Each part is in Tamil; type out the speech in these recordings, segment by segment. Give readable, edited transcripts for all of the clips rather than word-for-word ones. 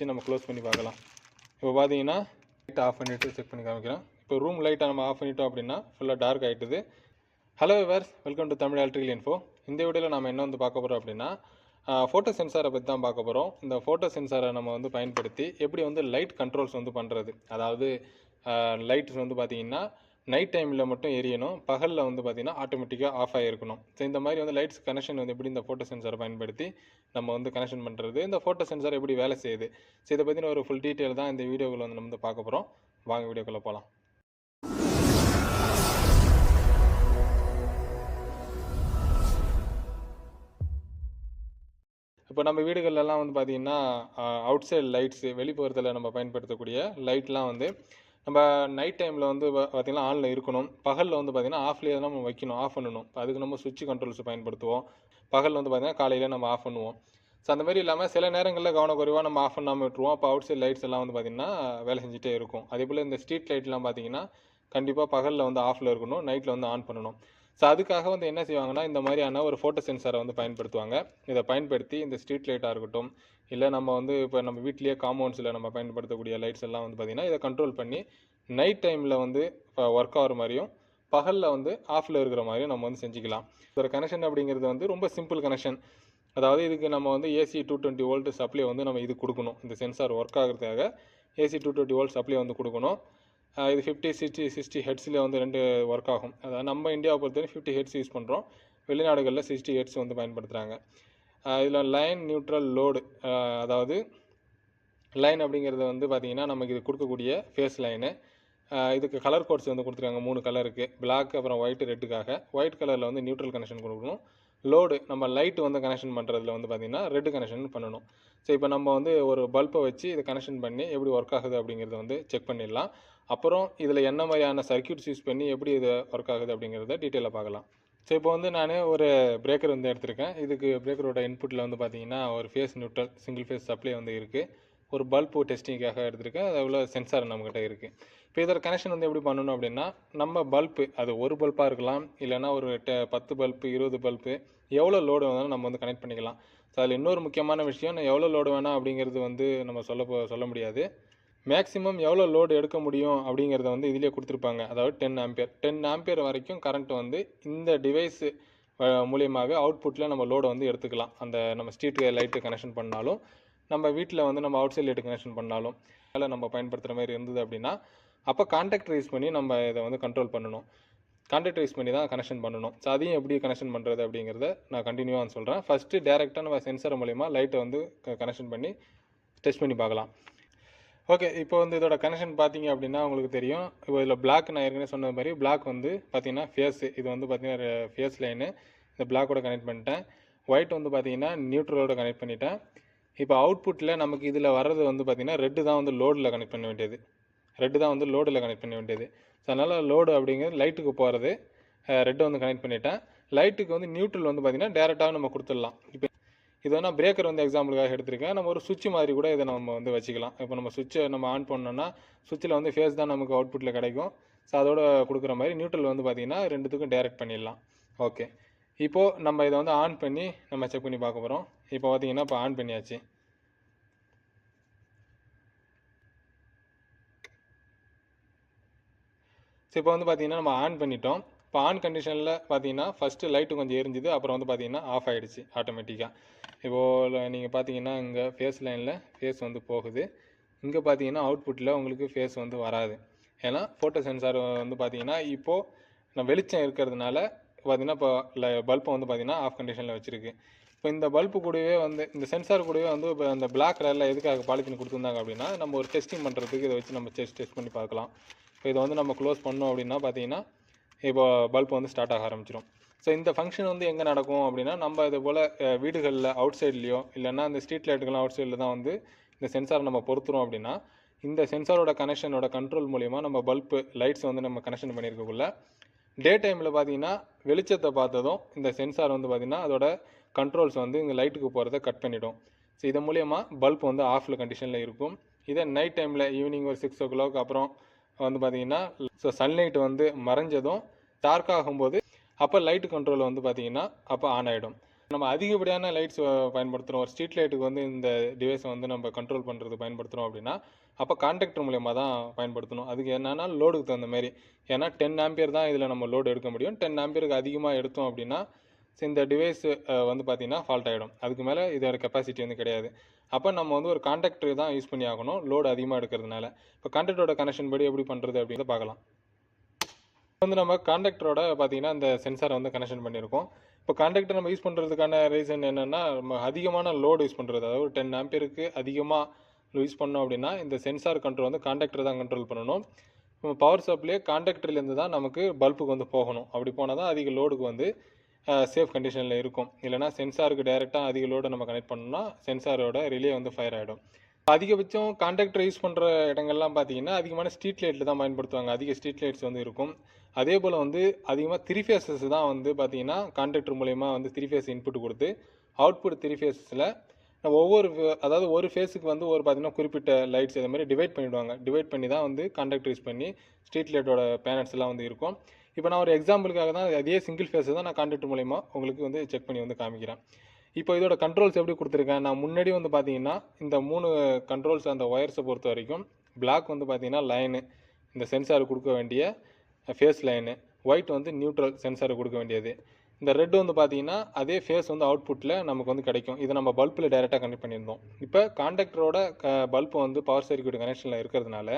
நம்ம க்ளோஸ் பண்ணி பார்க்கலாம். இப்போ பார்த்தீங்கன்னா லைட் ஆஃப் பண்ணிவிட்டு செக் பண்ணி காமிக்கிறோம். இப்போ ரூம் லைட்டை நம்ம ஆஃப் பண்ணிட்டோம் அப்படின்னா ஃபுல்லாக டார்க் ஆகிட்டுது. Hello viewers, welcome to Tamil electrical info. இந்த வீடியோவில் நம்ம என்ன பார்க்க போகிறோம் அப்படின்னா ஃபோட்டோ சென்சாரை பற்றி தான் பார்க்க போகிறோம். இந்த ஃபோட்டோ சென்சாரை நம்ம பயன்படுத்தி எப்படி லைட் கண்ட்ரோல்ஸ் பண்ணுறது. அதாவது லைட்ஸ் பார்த்திங்கன்னா நைட் டைமில் மட்டும் எரியணும், பகலில் பார்த்திங்கன்னா ஆட்டோமேட்டிக்காக ஆஃப் ஆகிருக்கணும். ஸோ இந்த மாதிரி லைட்ஸ் கனெக்ஷன் எப்படி இந்த ஃபோட்டோ சென்சாரை பயன்படுத்தி நம்ம கனெக்ஷன் பண்ணுறது, இந்த ஃபோட்டோ சென்சார் எப்படி வேலை செய்யுது. ஸோ இதை பற்றின ஒரு ஃபுல் டீட்டெயில் தான் இந்த வீடியோவில் நம்ம பார்க்க போகிறோம். வாங்க வீடியோக்குள்ளே போகலாம். இப்போ நம்ம வீடுகள்லாம் பார்த்திங்கன்னா அவுட் சைட் லைட்ஸு, வெளிப்புறத்தில் நம்ம பயன்படுத்தக்கூடிய லைட்லாம் நம்ம நைட் டைமில் பார்த்திங்கன்னா ஆனில் இருக்கணும். பகலில் பார்த்திங்கன்னா ஆஃப்லேயே தான் நம்ம வைக்கணும், ஆஃப் பண்ணணும். அதுக்கு நம்ம சுவிட்ச் கண்ட்ரோல்ஸ் பயன்படுத்துவோம். பகலில் பார்த்திங்கன்னா காலையில் நம்ம ஆஃப் பண்ணுவோம். ஸோ அந்த மாதிரி இல்லாமல் சில நேரங்களில் கவனக்குறைவாக நம்ம ஆஃப் பண்ணாமல் விட்டுருவோம். அப்போ அவுட் சைட் லைட்ஸ் எல்லாம் பார்த்திங்கன்னா வேலை செஞ்சுட்டே இருக்கும். அதே போல் இந்த ஸ்ட்ரீட் லைட்லாம் பார்த்திங்கன்னா கண்டிப்பாக பகலில் ஆஃபில் இருக்கணும், நைட்டில் ஆன் பண்ணணும். ஸோ அதுக்காக என்ன செய்வாங்கன்னா இந்த மாதிரியான ஒரு ஃபோட்டோ சென்சாரை பயன்படுத்துவாங்க. இதை பயன்படுத்தி இந்த ஸ்ட்ரீட் லைட்டாக இருக்கட்டும், இல்லை நம்ம இப்போ நம்ம வீட்லேயே காம்பவுண்ட்ஸில் நம்ம பயன்படுத்தக்கூடிய லைட்ஸ் எல்லாம் பார்த்திங்கன்னா இதை கண்ட்ரோல் பண்ணி நைட் டைமில் இப்போ ஒர்க் ஆகிற மாதிரியும் பகலில் ஆஃபில் இருக்கிற மாதிரியும் நம்ம செஞ்சுக்கலாம். ஒரு கனெக்ஷன் அப்படிங்கிறது ரொம்ப சிம்பிள் கனெக்ஷன். அதாவது இதுக்கு நம்ம ஏசி 220 வோல்ட் சப்ளை நம்ம இது கொடுக்கணும். இந்த சென்சார் ஒர்க் ஆகிறதுக்காக ஏசி 220 வோல்ட் சப்ளை கொடுக்கணும். இது 50-60 ஹெட்ஸில் ரெண்டு ஒர்க் ஆகும். அதாவது நம்ம இந்தியாவை பொறுத்தவரை 50 ஹெட்ஸ் யூஸ் பண்ணுறோம். வெளிநாடுகளில் 60 ஹெட்ஸ் பயன்படுத்துகிறாங்க. இதில் லைன், நியூட்ரல், லோடு, அதாவது லைன் அப்படிங்கிறது பார்த்திங்கன்னா நமக்கு இது கொடுக்கக்கூடிய ஃபேஸ் லைனு. இதுக்கு கலர் கோட்ஸ் கொடுத்துருக்காங்க 3 கலருக்கு, பிளாக், அப்புறம் ஒயிட், ரெட்டுக்காக. ஒயிட் கலரில் நியூட்ரல் கனெக்ஷன் கொடுக்கணும். லோடு நம்ம லைட்டு கனெக்ஷன் பண்ணுறதுல பார்த்திங்கன்னா ரெட்டு கனெக்ஷன் பண்ணணும். ஸோ இப்போ நம்ம ஒரு பல்பை வச்சு இதை கனெக்ஷன் பண்ணி எப்படி ஒர்க் ஆகுது அப்படிங்கிறத செக் பண்ணிடலாம். அப்புறம் இதில் என்ன மாதிரியான சர்க்யூட்ஸ் யூஸ் பண்ணி எப்படி இது ஒர்க் ஆகுது அப்படிங்கிறத டீட்டெயிலாக பார்க்கலாம். ஸோ இப்போ நான் ஒரு பிரேக்கர் எடுத்திருக்கேன். இதுக்கு பிரேக்கரோட இன்புட்டில் பார்த்திங்கன்னா ஒரு face neutral single phase supply இருக்குது. ஒரு பல்பு டெஸ்டிங்காக எடுத்திருக்கேன். அதில் சென்சார் நம்மக்கிட்ட இருக்குது. இப்போ இதோட கனெக்ஷன் எப்படி பண்ணணும் அப்படின்னா, நம்ம பல்பு அது ஒரு பல்பாக இருக்கலாம், இல்லைனா ஒரு 10 பல்பு, 20 பல்பு, எவ்வளோ லோடு வேணாலும் நம்ம கனெக்ட் பண்ணிக்கலாம். ஸோ அதில் இன்னொரு முக்கியமான விஷயம், நான் எவ்வளோ லோடு வேணாம் அப்படிங்கிறது நம்ம சொல்ல முடியாது. மேக்ஸிமம் எவ்வளோ லோடு எடுக்க முடியும் அப்படிங்கிறத இதிலே கொடுத்துருப்பாங்க. அதாவது 10 ஆம்பியர் வரைக்கும் கரண்ட் இந்த டிவைஸு மூலியமாகவே அவுட்புட்டில் நம்ம லோடை எடுத்துக்கலாம். அந்த நம்ம ஸ்ட்ரீட் லைட்டு கனெக்ஷன் பண்ணாலும், நம்ம வீட்டில் நம்ம அவுட் சைட் லைட்டு கனெக்ஷன் பண்ணாலும், அதில் நம்ம பயன்படுத்துகிற மாதிரி இருந்தது அப்படின்னா, அப்போ கான்டாக்ட் யூஸ் பண்ணி நம்ம இதை கண்ட்ரோல் பண்ணணும். கான்டாக்ட் யூஸ் பண்ணி தான் கனெக்ஷன் பண்ணணும். ஸோ அதையும் எப்படி கனெக்ஷன் பண்ணுறது அப்படிங்கிறத நான் கண்டினியூவாக சொல்கிறேன். ஃபஸ்ட்டு டேரெக்டாக நம்ம சென்சார் மூலிமா லைட்டை கனெக்ஷன் பண்ணி டெஸ்ட் பண்ணி பார்க்கலாம். ஓகே, இப்போ இதோட கனெக்ஷன் பார்த்தீங்க அப்படின்னா உங்களுக்கு தெரியும். இப்போ இதில் பிளாக் நான் ஏற்கனவே சொன்ன மாதிரி பிளாக் பார்த்தீங்கன்னா ஃபேஸு, இது பார்த்தீங்கன்னா ஃபேஸ் லைனு, இந்த பிளாக்கோட கனெக்ட் பண்ணிட்டேன். ஒயிட் பார்த்தீங்கன்னா நியூட்ரலோட கனெக்ட் பண்ணிட்டேன். இப்போ அவுட்புட்டில் நமக்கு இதில் வர்றது பார்த்திங்கன்னா ரெட்டு தான் லோடில் கனெக்ட் பண்ண வேண்டியது. ரெட்டு தான் லோடில் கனெக்ட் பண்ண வேண்டியது. ஸோ அதனால் லோடு அப்படிங்கிறது லைட்டுக்கு போகிறது ரெட்டை கனெக்ட் பண்ணிட்டேன். லைட்டுக்கு நியூட்ரல் பார்த்திங்கன்னா டேரெக்டாக நம்ம கொடுத்துடலாம். இப்போ இது பிரேக்கர் எக்ஸாம்பிளுக்காக எடுத்திருக்கேன். நம்ம ஒரு சுவிட்ச் மாதிரி கூட இதை நம்ம வச்சுக்கலாம். இப்போ நம்ம சுவிட்சை நம்ம ஆன் பண்ணோன்னா சுவிட்சில் ஃபேஸ் தான் நமக்கு அவுட்புட்டில் கிடைக்கும். ஸோ அதோட கொடுக்குற மாதிரி நியூட்ரல் பார்த்திங்கன்னா ரெண்டுத்துக்கும் டேரெக்ட் பண்ணிடலாம். ஓகே, இப்போது நம்ம இதை ஆன் பண்ணி நம்ம செக் பண்ணி பார்க்க போகிறோம். இப்போ பார்த்திங்கன்னா இப்போ ஆன் பண்ணியாச்சு. ஸோ இப்போ பார்த்திங்கன்னா நம்ம ஆன் பண்ணிட்டோம். இப்போ ஆன் கண்டிஷனில் பார்த்திங்கன்னா ஃபஸ்ட்டு லைட்டு கொஞ்சம் எரிஞ்சுது, அப்புறம் பார்த்திங்கன்னா ஆஃப் ஆகிடுச்சு ஆட்டோமேட்டிக்காக. இப்போது நீங்கள் பார்த்தீங்கன்னா இங்கே ஃபேஸ் லைனில் ஃபேஸ் போகுது. இங்கே பார்த்தீங்கன்னா அவுட்புட்டில் உங்களுக்கு ஃபேஸ் வராது. ஏன்னா ஃபோட்டோ சென்சார் பார்த்தீங்கன்னா இப்போது நான் வெளிச்சம் இருக்கிறதுனால பார்த்திங்கன்னா இப்போ பல்பை பார்த்திங்கன்னா ஆஃப் கண்டிஷனில் வச்சுருக்கு. இப்போ இந்த பல்பு கூடவே இந்த சென்சார் கூடவே இப்போ அந்த பிளாக் கலரில் எதுக்காக பாலித்தீன் கொடுத்துருந்தாங்க அப்படின்னா, நம்ம ஒரு டெஸ்டிங் பண்ணுறதுக்கு இதை வச்சு நம்ம டெஸ்ட் பண்ணி பார்க்கலாம். இப்போ இதை நம்ம க்ளோஸ் பண்ணோம் அப்படின்னா பார்த்தீங்கன்னா இப்போ பல்ப் ஸ்டார்ட் ஆக ஆரம்பிச்சிடும். ஸோ இந்த ஃபங்க்ஷன் எங்கே நடக்கும் அப்படின்னா, நம்ம இது போல் வீடுகளில் அவுட் சைட்லேயோ இல்லைன்னா அந்த ஸ்ட்ரீட் லைட்டுக்கெல்லாம் அவுட் சைடில் தான் இந்த சென்சார் நம்ம பொறுத்துறோம் அப்படின்னா, இந்த சென்சாரோட கனெக்ஷனோட கண்ட்ரோல் மூலிமா நம்ம பல்பு லைட்ஸ் நம்ம கனெக்ஷன் பண்ணியிருக்கக்குள்ள டே டைமில் பார்த்தீங்கன்னா வெளிச்சத்தை பார்த்ததும் இந்த சென்சார் பார்த்திங்கன்னா அதோட கண்ட்ரோல்ஸ் இங்கே லைட்டுக்கு போகிறத கட் பண்ணிவிடும். ஸோ இதன் மூலிமா பல்ப் ஆஃபில் கண்டிஷனில் இருக்கும். இதே நைட் டைமில் ஈவினிங் ஒரு 6 o'clock அப்புறம் பார்த்திங்கன்னா ஸோ சன்லைட் மறைஞ்சதும் டார்க் ஆகும்போது அப்போ லைட்டு கண்ட்ரோல் பார்த்திங்கன்னா அப்போ ஆன் ஆகிடும். நம்ம அதிகப்படியான லைட்ஸ் பயன்படுத்துகிறோம், ஒரு ஸ்ட்ரீட் லைட்டுக்கு வந்து இந்த டிவைஸை வந்து நம்ம கண்ட்ரோல் பண்ணுறது பயன்படுத்துகிறோம் அப்படின்னா, அப்போ கான்டாக்டர் மூலியமாக தான் பயன்படுத்தணும். அதுக்கு என்னன்னா லோடுக்கு தகுந்த மாதிரி. ஏன்னா 10 ஆம்பியர் தான் இதில் நம்ம லோடு எடுக்க முடியும். 10 ஆம்பியருக்கு அதிகமாக எடுத்தோம் அப்படின்னா இந்த டிவைஸ் வந்து பார்த்தீங்கன்னா ஃபால்ட் ஆகிடும். அதுக்கு மேலே இதோட கெப்பாசிட்டி வந்து கிடையாது. அப்போ நம்ம வந்து ஒரு கான்டாக்டர் தான் யூஸ் பண்ணி ஆகணும், லோடு அதிகமாக எடுக்கிறதுனால. இப்போ கான்டாக்டரோட கனெக்ஷன் படி எப்படி பண்ணுறது அப்படின்றத பார்க்கலாம். வந்து நம்ம கான்டாக்டரோட பார்த்தீங்கன்னா இந்த சென்சாரை வந்து கனெக்ஷன் பண்ணியிருக்கோம். இப்போ கான்டாக்டர் நம்ம யூஸ் பண்ணுறதுக்கான ரீசன் என்னென்னா, நம்ம அதிகமான லோடு யூஸ் பண்ணுறது, அதாவது 10 ஆம்பியருக்கு அதிகமாக யூஸ் பண்ணோம் அப்படின்னா இந்த சென்சார் கண்ட்ரோல் வந்து கான்டாக்டர் தான் கண்ட்ரோல் பண்ணணும். நம்ம பவர் சப்ளை கான்டாக்டர்லேருந்து தான் நமக்கு பல்புக்கு வந்து போகணும். அப்படி போனால் தான் அதிக லோடுக்கு வந்து சேஃப் கண்டிஷனில் இருக்கும். இல்லைனா சென்சாருக்கு டைரெக்டாக அதிக லோடை நம்ம கனெக்ட் பண்ணோம்னா சென்சாரோட ரிலே வந்து ஃபயர் ஆகிடும். அதிகபட்சம் கான்டாக்டர் யூஸ் பண்ணுற இடங்கள்லாம் பார்த்தீங்கன்னா அதிகமான ஸ்ட்ரீட் லைட்டில் தான் பயன்படுத்துவாங்க. அதிக ஸ்ட்ரீட் லைட்ஸ் வந்து இருக்கும். அதே போல் வந்து அதிகமாக 3 ஃபேஸஸ் தான் வந்து பார்த்தீங்கன்னா கான்டாக்டர் மூலயமா வந்து 3 ஃபேஸ் இன்புட் கொடுத்து அவுட்புட் 3 ஃபேஸஸில் ஒவ்வொரு அதாவது ஒரு ஃபேஸுக்கு வந்து ஒரு பார்த்தீங்கன்னா குறிப்பிட்ட லைட்ஸ் இதே மாதிரி டிவைட் பண்ணிவிடுவாங்க. டிவைட் பண்ணி தான் வந்து கான்டாக்டர் யூஸ் பண்ணி ஸ்ட்ரீட் லைட்டோட பேனல்ஸ் எல்லாம் வந்து இருக்கும். இப்போ நான் ஒரு எக்ஸாம்பிளுக்காக தான் அதே சிங்கிள் ஃபேஸை தான் நான் கான்டாக்டர் மூலயமா உங்களுக்கு வந்து செக் பண்ணி வந்து காமிக்கிறேன். இப்போ இதோட கண்ட்ரோல்ஸ் எப்படி கொடுத்துருக்கேன், நான் முன்னாடி வந்து பார்த்தீங்கன்னா இந்த 3 கண்ட்ரோல்ஸ் அந்த ஒயர்ஸை பொறுத்த வரைக்கும் பிளாக் வந்து பார்த்தீங்கன்னா லைனு, இந்த சென்சார் கொடுக்க வேண்டிய ஃபேஸ் லைனு, ஒயிட் வந்து நியூட்ரல் சென்சார் கொடுக்க வேண்டியது, இந்த ரெட் வந்து பார்த்தீங்கன்னா அதே ஃபேஸ் வந்து அவுட்புட்டில் நமக்கு வந்து கிடைக்கும். இதை நம்ம பல்பில் டைரெக்டாக கனெக்ட் பண்ணியிருந்தோம். இப்போ கான்டாக்டரோட பல்ப் வந்து பவர் சர்க்யூட் கனெக்ஷனில் இருக்கிறதுனால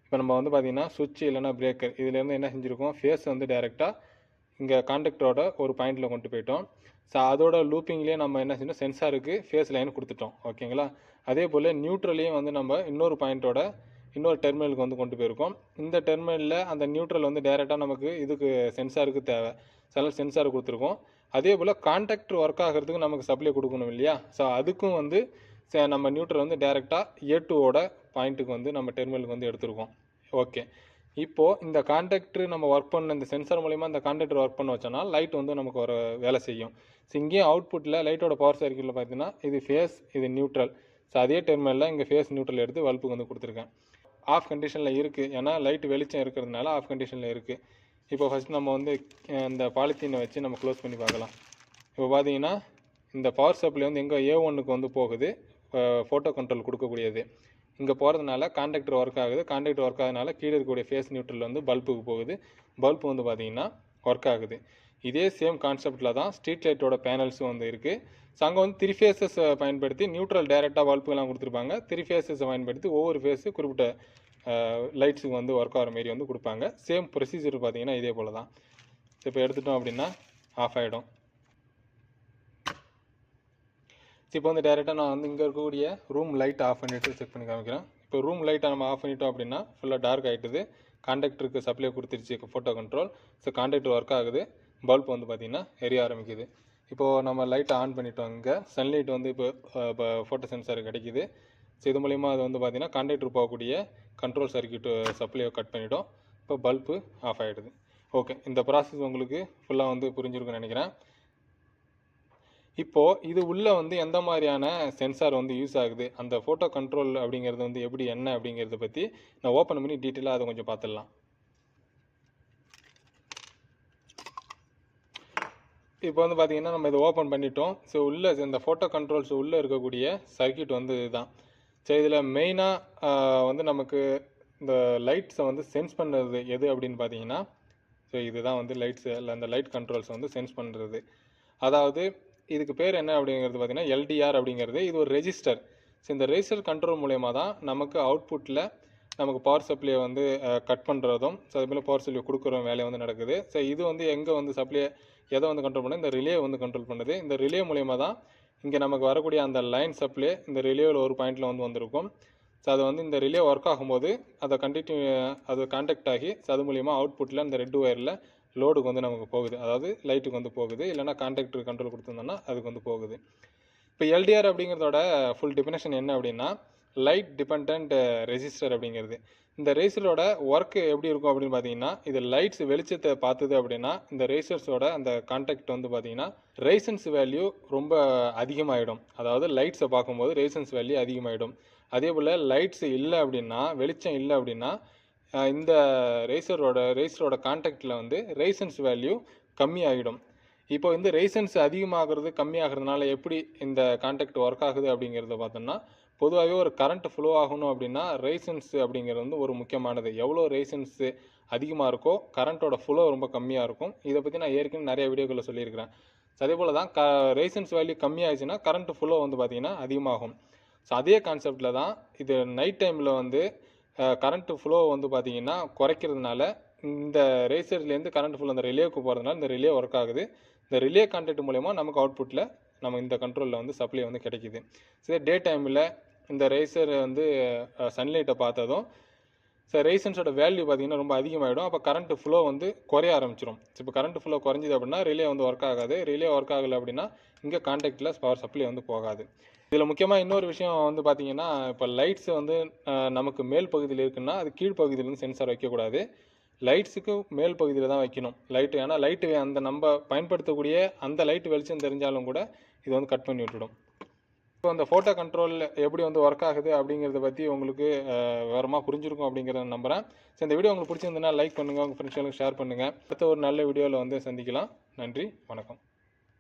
இப்போ நம்ம வந்து பார்த்தீங்கன்னா சுவிட்ச் இல்லைனா பிரேக்கர் இதுலேருந்து என்ன செஞ்சுருக்கோம், ஃபேஸ் வந்து டைரெக்டாக இங்கே கான்டாக்டரோட ஒரு பாயிண்டில் கொண்டு போயிட்டோம். ஸோ அதோட லூப்பிங்லேயே நம்ம என்ன செஞ்சோம், சென்சாருக்கு ஃபேஸ் லைன் கொடுத்துட்டோம். ஓகேங்களா. அதே போல் நியூட்ரலையும் வந்து நம்ம இன்னொரு பாயிண்ட்டோட இன்னொரு டெர்மினலுக்கு வந்து கொண்டு போயிருக்கோம். இந்த டெர்மினலில் அந்த நியூட்ரல் வந்து டைரெக்டாக நமக்கு இதுக்கு சென்சாருக்கு தேவை, சில சென்சார் கொடுத்துருக்கோம். அதே போல் கான்டாக்டர் ஒர்க் ஆகிறதுக்கு நமக்கு சப்ளை கொடுக்கணும் இல்லையா. ஸோ அதுக்கும் வந்து நம்ம நியூட்ரல் வந்து டைரெக்டாக A2ஓட பாயிண்ட்டுக்கு வந்து நம்ம டெர்மினலுக்கு வந்து எடுத்துருக்கோம். ஓகே. இப்போது இந்த கான்டாக்டர் நம்ம ஒர்க் பண்ண இந்த சென்சார் மூலிமா இந்த கான்டாக்டர் ஒர்க் பண்ண வச்சோன்னா லைட் வந்து நமக்கு ஒரு வேலை செய்யும். ஸோ இங்கேயும் அவுட்புட்டில் லைட்டோட பவர் சர்க்கியூட்டில் பார்த்தீங்கன்னா இது ஃபேஸ், இது நியூட்ரல். ஸோ அதே டெர்மினலில் இங்கே ஃபேஸ் நியூட்ரல் எடுத்து பல்புக்கு வந்து கொடுத்துருக்கேன். ஆஃப் கண்டிஷனில் இருக்குது, ஏன்னா லைட் வெளிச்சம் இருக்கிறதுனால ஆஃப் கண்டிஷனில் இருக்குது. இப்போ ஃபஸ்ட் நம்ம வந்து இந்த பாலித்தீனை வச்சு நம்ம க்ளோஸ் பண்ணி பார்க்கலாம். இப்போ பார்த்தீங்கன்னா இந்த பவர் சப்ளை வந்து எங்கே A1க்கு வந்து போகுது, ஃபோட்டோ கண்ட்ரோல் கொடுக்கக்கூடியது. இங்கே போகிறதுனால கான்டாக்டர் ஒர்க் ஆகுது. கான்டாக்டர் ஒர்க் ஆகுதுனால கீழே இருக்கக்கூடிய ஃபேஸ் நியூட்ரல் வந்து பல்புக்கு போகுது. பல்ப் வந்து பார்த்திங்கன்னா ஒர்க் ஆகுது. இதே சேம் கான்செப்டில் தான் ஸ்ட்ரீட் லைட்டோட பேனல்ஸும் வந்து இருக்குது. ஸோ அங்கே வந்து 3 ஃபேஸஸ் பயன்படுத்தி நியூட்ரல் டைரெக்டாக பல்புக்கெல்லாம் கொடுத்துருப்பாங்க. 3 ஃபேஸஸை பயன்படுத்தி ஒவ்வொரு ஃபேஸு குறிப்பிட்ட லைட்ஸுக்கு வந்து ஒர்க் ஆகிற மாரி வந்து கொடுப்பாங்க. சேம் ப்ரொசீஜர் பார்த்திங்கன்னா இதே போல் தான். ஸோ இப்போ எடுத்துட்டோம் அப்படின்னா ஆஃப் ஆகிடும். இப்போ வந்து டைரெக்டாக நான் வந்து இங்கே இருக்கக்கூடிய ரூம் லைட் ஆஃப் பண்ணிவிட்டு செக் பண்ணி காமிக்கிறேன். இப்போ ரூம் லைட்டை நம்ம ஆஃப் பண்ணிட்டோம் அப்படின்னா ஃபுல்லாக டார்க் ஆகிட்டுது. கான்டாக்டருக்கு சப்ளை கொடுத்துருச்சு photo control. So contactor work ஆகுது. பல்ப் வந்து பார்த்திங்கன்னா எரிய ஆரம்பிக்குது. இப்போது நம்ம லைட்டை ஆன் பண்ணிட்டோம். இங்கே சன்லைட் வந்து இப்போ ஃபோட்டோ சென்சார் கிடைக்கிது. ஸோ இது மூலிமா அது வந்து பார்த்திங்கன்னா கான்டாக்டர் போகக்கூடிய கண்ட்ரோல் சர்க்யூட் சப்ளையை கட் பண்ணிட்டோம். இப்போ பல்பு ஆஃப் ஆகிடுது. ஓகே, இந்த ப்ராசஸ் உங்களுக்கு ஃபுல்லாக வந்து புரிஞ்சிருக்குன்னு நினைக்கிறேன். இப்போது இது உள்ளே வந்து எந்த மாதிரியான சென்சார் வந்து யூஸ் ஆகுது, அந்த ஃபோட்டோ கண்ட்ரோல் அப்படிங்கிறது வந்து எப்படி என்ன அப்படிங்கிறத பற்றி நான் ஓப்பன் பண்ணி டீட்டெயிலாக அதை கொஞ்சம் பார்த்துடலாம். இப்போ வந்து பார்த்திங்கன்னா நம்ம இதை ஓப்பன் பண்ணிட்டோம். ஸோ உள்ளே இந்த ஃபோட்டோ கண்ட்ரோல்ஸ் உள்ளே இருக்கக்கூடிய சர்க்யூட் வந்து இதுதான். ஸோ இதில் மெயினாக வந்து நமக்கு இந்த லைட்ஸை வந்து சென்ஸ் பண்ணுறது எது அப்படின்னு பார்த்தீங்கன்னா, ஸோ இதுதான் வந்து லைட்ஸ் இல்லை அந்த லைட் கண்ட்ரோல்ஸ் வந்து சென்ஸ் பண்ணுறது. அதாவது இதுக்கு பேர் என்ன அப்படிங்கிறது பார்த்தீங்கன்னா LDR அப்படிங்கிறது இது ஒரு ரெஜிஸ்டர். ஸோ இந்த ரெஜிஸ்டர் கண்ட்ரோல் மூலயமா தான் நமக்கு அவுட்புட்டில் நமக்கு பவர் சப்ளையை வந்து கட் பண்ணுறதும், ஸோ அதுமாதிரி பவர் சப்ளை கொடுக்குற வேலையை வந்து நடக்குது. ஸோ இது வந்து எங்கே வந்து சப்ளையை எதை வந்து கண்ட்ரோல் பண்ணுது, இந்த ரிலே வந்து கண்ட்ரோல் பண்ணுது. இந்த ரிலே மூலயமா தான் இங்கே நமக்கு வரக்கூடிய அந்த லைன் சப்ளை இந்த ரிலேவில் ஒரு பாயிண்டில் வந்து வந்திருக்கும். ஸோ அது வந்து இந்த ரிலே ஒர்க் ஆகும்போது அதை அது கான்டாக்ட் ஆகி ஸோ அது மூலிமா அவுட்புட்டில் இந்த ரெட் ஒயரில் லோடுக்கு வந்து நமக்கு போகுது, அதாவது லைட்டுக்கு வந்து போகுது. இல்லைனா கான்டாக்டர் கண்ட்ரோல் கொடுத்துருந்தோன்னா அதுக்கு வந்து போகுது. இப்போ LDR அப்படிங்கிறதோட ஃபுல் டெஃபினேஷன் என்ன அப்படின்னா லைட் டிபெண்ட் ரெஜிஸ்டர் அப்படிங்கிறது. இந்த ரெஜிஸ்டரோட ஒர்க்கு எப்படி இருக்கும் அப்படின்னு பார்த்தீங்கன்னா, இது லைட்ஸ் வெளிச்சத்தை பார்த்துது அப்படின்னா இந்த ரெஜிஸ்டர்ஸோட அந்த கான்டாக்ட் வந்து பார்த்தீங்கன்னா ரெசிஸ்டன்ஸ் வேல்யூ ரொம்ப அதிகமாகிடும். அதாவது லைட்ஸை பார்க்கும்போது ரெசிஸ்டன்ஸ் வேல்யூ அதிகமாகிடும். அதே போல் லைட்ஸ் இல்லை அப்படின்னா, வெளிச்சம் இல்லை அப்படின்னா இந்த ரெஜிஸ்டரோட கான்டாக்டில் வந்து ரெசிஸ்டன்ஸ் வேல்யூ கம்மியாகிடும். இப்போ வந்து ரெசிஸ்டன்ஸ் அதிகமாகிறது கம்மியாகிறதுனால எப்படி இந்த கான்டாக்ட் ஒர்க் ஆகுது அப்படிங்கிறத பார்த்தோம்னா, பொதுவாகவே ஒரு கரண்ட் ஃப்ளோ ஆகணும் அப்படின்னா ரெசிஸ்டன்ஸ் அப்படிங்கிறது வந்து ஒரு முக்கியமானது. எவ்வளோ ரெசிஸ்டன்ஸ் அதிகமாக இருக்கோ கரண்ட்டோட ஃப்ளோ ரொம்ப கம்மியாக இருக்கும். இதை பற்றி நான் ஏற்கனவே நிறைய வீடியோக்களில் சொல்லியிருக்கிறேன். அதே போல் தான் ரெசிஸ்டன்ஸ் வேல்யூ கம்மியாகிடுச்சுன்னா கரண்ட் ஃப்ளோ வந்து பார்த்திங்கன்னா அதிகமாகும். ஸோ அதே கான்செப்டில் தான் இது நைட் டைமில் வந்து கரண்ட் ஃப்ளோ வந்து பார்த்திங்கன்னா குறைக்கிறதுனால இந்த ரெசிஸ்டர்லேருந்து கரண்ட் ஃப்ளோ அந்த ரிலேவுக்கு போகிறதுனால இந்த ரிலே ஒர்க் ஆகுது. இந்த ரிலே கான்டாக்ட் மூலமா நமக்கு அவுட்புட்டில் நம்ம இந்த கண்ட்ரோலில் வந்து சப்ளை வந்து கிடைக்கிது. சரி, டே டைமில் இந்த ரெசிஸ்டர் வந்து சன்லைட்டை பார்த்ததும் ரெசிஸ்டன்ஸோட வேல்யூ பார்த்தீங்கன்னா ரொம்ப அதிகமாகிடும். அப்போ கரண்ட் ஃப்ளோ வந்து குறைய ஆரம்பிச்சிடும். இப்போ கரண்ட் ஃப்ளோ குறைஞ்சிது அப்படின்னா ரிலே வந்து ஒர்க் ஆகாது. ரிலே ஒர்க் ஆகலை அப்படின்னா இங்கே கான்டாக்டில் பவர் சப்ளை வந்து போகாது. இதில் முக்கியமாக இன்னொரு விஷயம் வந்து பார்த்தீங்கன்னா, இப்போ லைட்ஸ் வந்து நமக்கு மேல் பகுதியில் இருக்குன்னா அது கீழ்ப்பகுதியில் வந்து சென்சார் வைக்கக்கூடாது. லைட்ஸுக்கு மேல் பகுதியில் தான் வைக்கணும் லைட்டு. ஏன்னா லைட்டு அந்த நம்ம பயன்படுத்தக்கூடிய அந்த லைட் வெளிச்சம் தெரிஞ்சாலும் கூட இது வந்து கட் பண்ணி விட்டுடும். இப்போ அந்த ஃபோட்டோ கண்ட்ரோல் எப்படி வந்து ஒர்க் ஆகுது அப்படிங்கிறத பற்றி உங்களுக்கு விவரமாக புரிஞ்சிருக்கும் அப்படிங்கிறத நம்புகிறேன். ஸோ இந்த வீடியோ உங்களுக்கு பிடிச்சிருந்ததுன்னா லைக் பண்ணுங்கள், உங்கள் ஃப்ரெண்ட்ஸ்களுக்கு ஷேர் பண்ணுங்கள். அடுத்த ஒரு நல்ல வீடியோவில் வந்து சந்திக்கலாம். நன்றி, வணக்கம்.